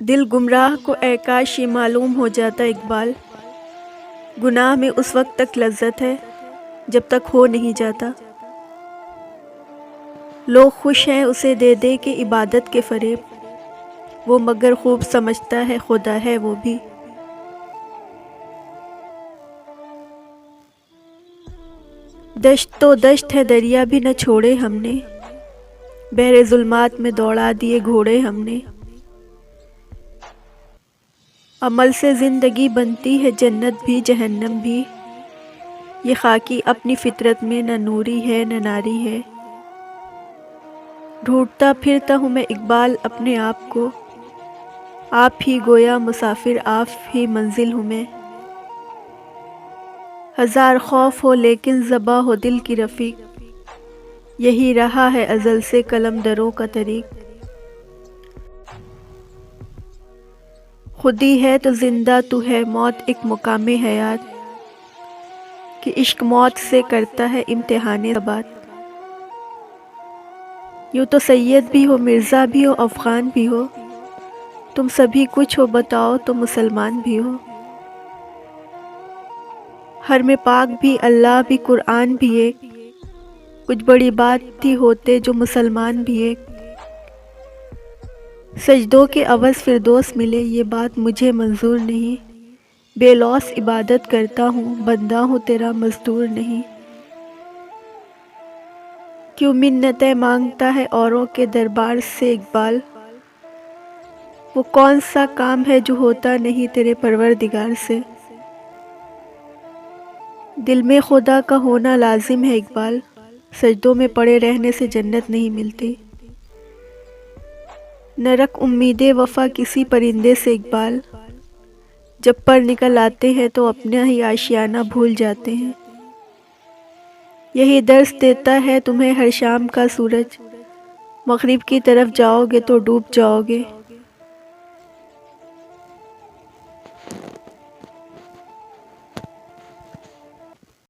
دل گمراہ کو اے کاش یہ معلوم ہو جاتا اقبال، گناہ میں اس وقت تک لذت ہے جب تک ہو نہیں جاتا۔ لوگ خوش ہیں اسے دے دے کے عبادت کے فریب، وہ مگر خوب سمجھتا ہے خدا ہے وہ بھی۔ دشت تو دشت ہے دریا بھی نہ چھوڑے ہم نے، بحر ظلمات میں دوڑا دیے گھوڑے ہم نے۔ عمل سے زندگی بنتی ہے جنت بھی جہنم بھی، یہ خاکی اپنی فطرت میں نہ نوری ہے نہ ناری ہے۔ ڈھونڈتا پھرتا ہوں میں اقبال اپنے آپ کو، آپ ہی گویا مسافر آپ ہی منزل ہوں میں۔ ہزار خوف ہو لیکن زباں ہو دل کی رفیق، یہی رہا ہے ازل سے قلم دروں کا طریق۔ خودی ہے تو زندہ تو ہے موت ایک مقام حیات، کہ عشق موت سے کرتا ہے امتحان ثبات۔ یوں تو سید بھی ہو مرزا بھی ہو افغان بھی ہو، تم سبھی کچھ ہو بتاؤ تو مسلمان بھی ہو۔ حرم پاک بھی اللہ بھی قرآن بھی ایک، کچھ بڑی بات تھی ہوتے جو مسلمان بھی ایک۔ سجدوں کے عوض فردوس ملے یہ بات مجھے منظور نہیں، بے لوث عبادت کرتا ہوں بندہ ہوں تیرا مزدور نہیں۔ کیوں منتیں مانگتا ہے اوروں کے دربار سے اقبال، وہ کون سا کام ہے جو ہوتا نہیں تیرے پروردگار سے۔ دل میں خدا کا ہونا لازم ہے اقبال، سجدوں میں پڑے رہنے سے جنت نہیں ملتی۔ نہ رکھ امید وفا کسی پرندے سے اقبال، جب پر نکل آتے ہیں تو اپنا ہی آشیانہ بھول جاتے ہیں۔ یہی درس دیتا ہے تمہیں ہر شام کا سورج، مغرب کی طرف جاؤ گے تو ڈوب جاؤ گے۔